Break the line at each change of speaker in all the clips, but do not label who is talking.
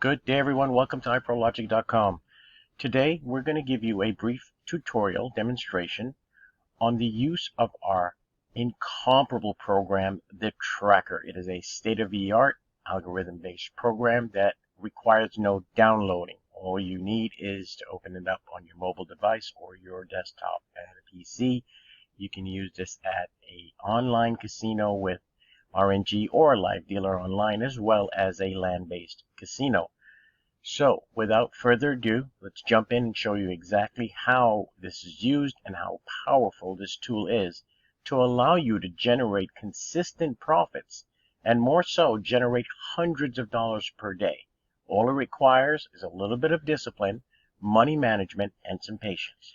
Good day, everyone. Welcome to IPrologic.com. Today, we're going to give you a brief tutorial demonstration on the use of our incomparable program, the Tracker. It is a state-of-the-art algorithm-based program that requires no downloading. All you need is to open it up on your mobile device or your desktop and a PC. You can use this at an online casino with RNG or a live dealer online, as well as a land-based casino. So, without further ado, let's jump in and show you exactly how this is used and how powerful this tool is to allow you to generate consistent profits, and more so, generate hundreds of dollars per day. All it requires is a little bit of discipline, money management, and some patience.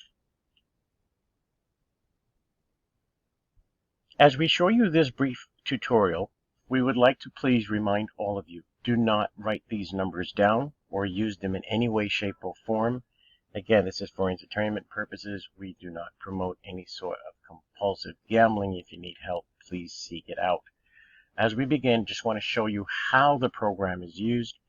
As we show you this brief tutorial, we would like to please remind all of you, do not write these numbers down or use them in any way, shape, or form. Again, this is for entertainment purposes. We do not promote any sort of compulsive gambling. If you need help, please seek it out. As we begin, just want to show you how the program is used.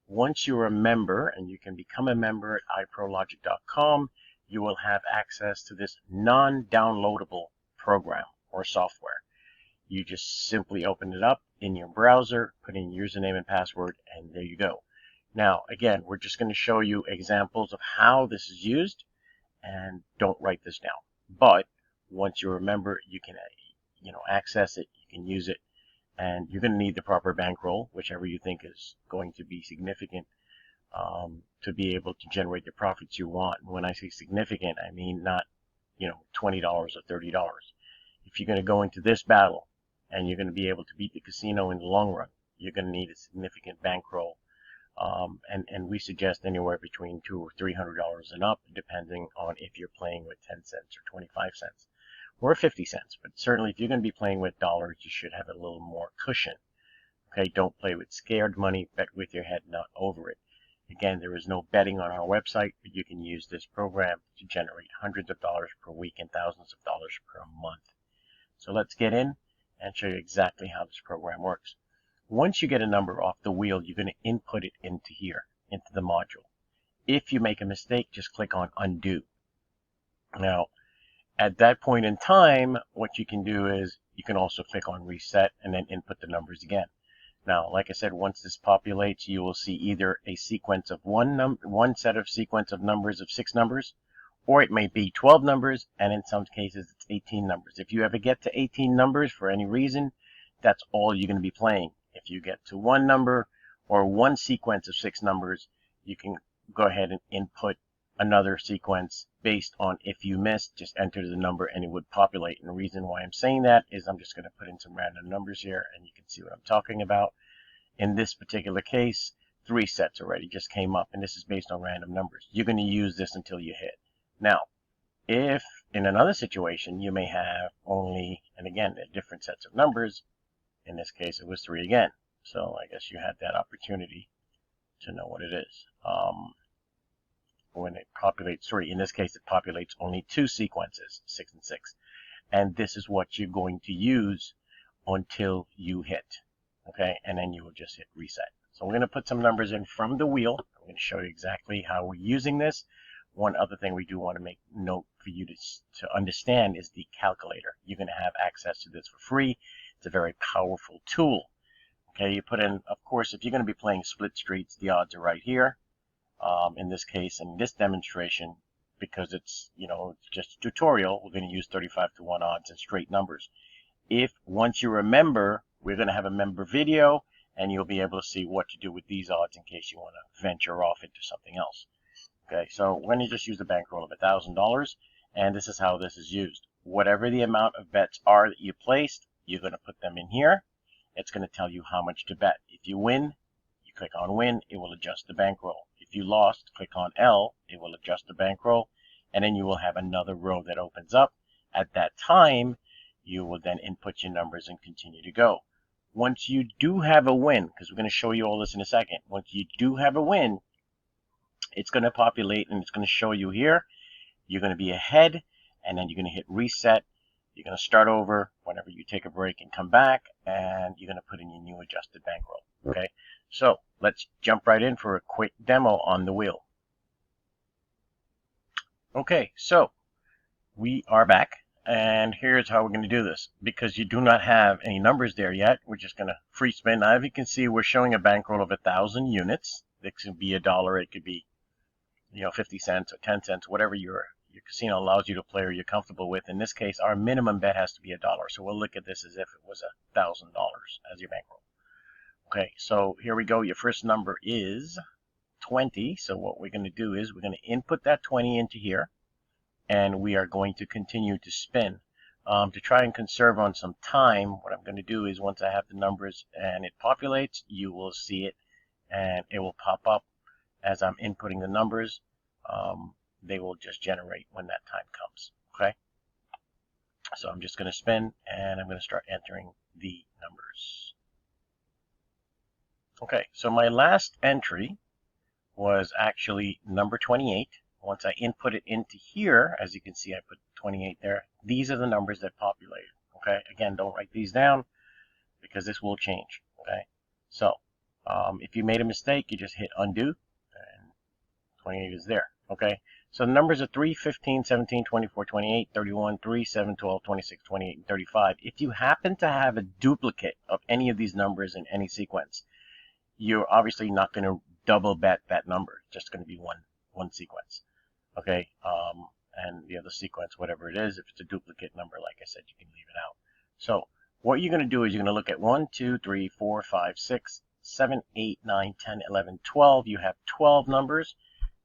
Once you're a member, and you can become a member at IPrologic.com, you will have access to this non-downloadable program or software. You just simply open it up in your browser, put in your username and password, and there you go. Now, again, we're just going to show you examples of how this is used, and don't write this down. But once you're a member, you can access it, you can use it, and you're going to need the proper bankroll, whichever you think is going to be significant, to be able to generate the profits you want. When I say significant, I mean not, $20 or $30. If you're going to go into this battle and you're going to be able to beat the casino in the long run, you're going to need a significant bankroll. And we suggest anywhere between $200 or $300 and up, depending on if you're playing with 10 cents or 25 cents or 50 cents. But certainly if you're going to be playing with dollars, you should have a little more cushion. Okay, don't play with scared money, bet with your head not over it. Again, there is no betting on our website, but you can use this program to generate hundreds of dollars per week and thousands of dollars per month. So let's get in and show you exactly how this program works. Once you get a number off the wheel, you're going to input it into here, into the module. If you make a mistake, just click on undo. Now, at that point in time, what you can do is you can also click on reset and then input the numbers again. Now, like I said, once this populates, you will see either a sequence of one set of sequence of numbers of 6 numbers, or it may be 12 numbers, and in some cases it's 18 numbers. If you ever get to 18 numbers for any reason, that's all you're going to be playing. If you get to one number or one sequence of 6 numbers, you can go ahead and input another sequence based on if you missed, just enter the number and it would populate. And the reason why I'm saying that is I'm just going to put in some random numbers here and you can see what I'm talking about. In this particular case, 3 sets already just came up, and this is based on random numbers. You're going to use this until you hit. Now, if in another situation you may have only, and again, different sets of numbers, in this case it was 3 again. So I guess you had that opportunity to know what it is. When it populates 3, in this case it populates only 2 sequences, 6 and 6. And this is what you're going to use until you hit. Okay, and then you will just hit reset. So we're going to put some numbers in from the wheel. I'm going to show you exactly how we're using this. One other thing we do want to make note for you to understand is the calculator. You're going to have access to this for free. It's a very powerful tool. Okay, you put in, of course, if you're going to be playing split streets, the odds are right here. In this case, in this demonstration, because it's just a tutorial, we're going to use 35-to-1 odds and straight numbers. If once you remember, we're going to have a member video, and you'll be able to see what to do with these odds in case you want to venture off into something else. Okay, so we're going to just use a bankroll of $1,000, and this is how this is used. Whatever the amount of bets are that you placed, you're going to put them in here. It's going to tell you how much to bet. If you win, you click on win, it will adjust the bankroll. If you lost, click on L, it will adjust the bankroll, and then you will have another row that opens up. At that time, you will then input your numbers and continue to go. Once you do have a win, because we're going to show you all this in a second, once you do have a win, it's going to populate and it's going to show you here. You're going to be ahead, and then you're going to hit reset. You're going to start over whenever you take a break and come back, and you're going to put in your new adjusted bankroll. Okay, So let's jump right in for a quick demo on the wheel. Okay, so we are back, and here's how we're going to do this. Because you do not have any numbers there yet, we're just going to free spin. Now, as you can see, we're showing a bankroll of 1,000 units. It could be $1, it could be 50 cents or 10 cents, whatever your casino allows you to play or you're comfortable with. In this case, our minimum bet has to be $1. So we'll look at this as if it was $1,000 as your bankroll. Okay, so here we go. Your first number is 20. So what we're going to do is we're going to input that 20 into here, and we are going to continue to spin. To try and conserve on some time, what I'm going to do is once I have the numbers and it populates, you will see it, and it will pop up as I'm inputting the numbers. They will just generate when that time comes. Okay, so I'm just going to spin, and I'm going to start entering the numbers. Okay, so my last entry was actually number 28. Once I input it into here, as you can see, I put 28 there. These are the numbers that populated. Okay, again, don't write these down because this will change. Okay, so if you made a mistake, you just hit undo, and 28 is there. Okay, so the numbers are 3, 15, 17, 24, 28, 31, 3, 7, 12, 26, 28, and 35. If you happen to have a duplicate of any of these numbers in any sequence, you're obviously not going to double bet that number. It's just going to be one sequence. Okay, and the other sequence, whatever it is, if it's a duplicate number, like I said, you can leave it out. So what you're going to do is you're going to look at 1, 2, 3, 4, 5, 6, 7, 8, 9, 10, 11, 12. You have 12 numbers.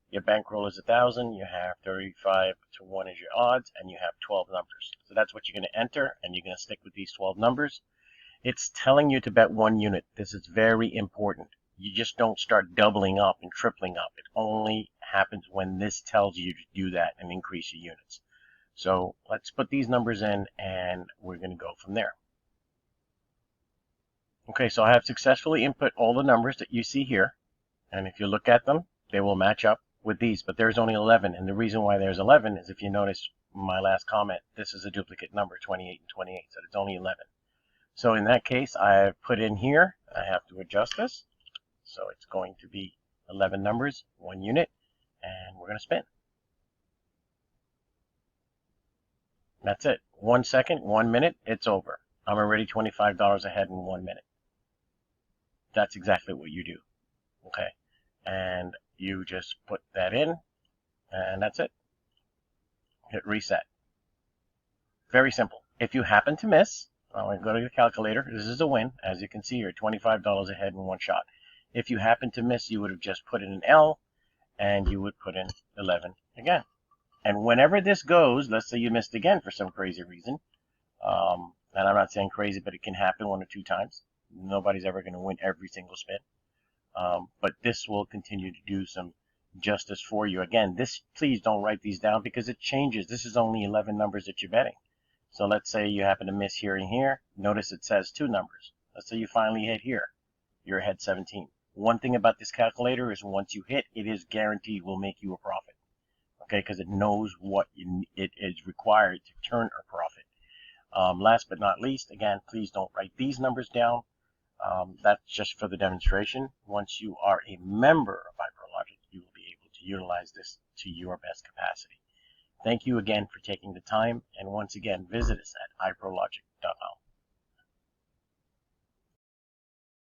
Your bankroll is 1,000. You have 35 to 1 is your odds, and you have 12 numbers. So that's what you're going to enter, and you're going to stick with these 12 numbers. It's telling you to bet 1 unit. This is very important. You just don't start doubling up and tripling up. It only happens when this tells you to do that and increase your units. So let's put these numbers in, and we're going to go from there. Okay, so I have successfully input all the numbers that you see here, and if you look at them, they will match up with these, but there's only 11, and the reason why there's 11 is if you notice my last comment, this is a duplicate number, 28 and 28, so it's only 11. So in that case, I've put in here, I have to adjust this, so it's going to be 11 numbers, 1 unit, and we're going to spin. That's it. 1 second, 1 minute, it's over. I'm already $25 ahead in 1 minute. That's exactly what you do. Okay, and you just put that in, and that's it. Hit reset. Very simple. If you happen to miss, I'm going to go to your calculator. This is a win. As you can see, you're $25 ahead in 1 shot. If you happen to miss, you would have just put in an L, and you would put in 11 again. And whenever this goes, let's say you missed again for some crazy reason, and I'm not saying crazy, but it can happen 1 or 2 times. Nobody's ever going to win every single spin. But this will continue to do some justice for you. Again, please don't write these down because it changes. This is only 11 numbers that you're betting. So let's say you happen to miss here and here. Notice it says 2 numbers. Let's say you finally hit here. You're ahead 17. One thing about this calculator is once you hit, it is guaranteed will make you a profit. Okay, because it knows what it is required to turn a profit. Last but not least, again, please don't write these numbers down. That's just for the demonstration. Once you are a member of Iprologic, you will be able to utilize this to your best capacity. Thank you again for taking the time, and once again, visit us at iprologic.com.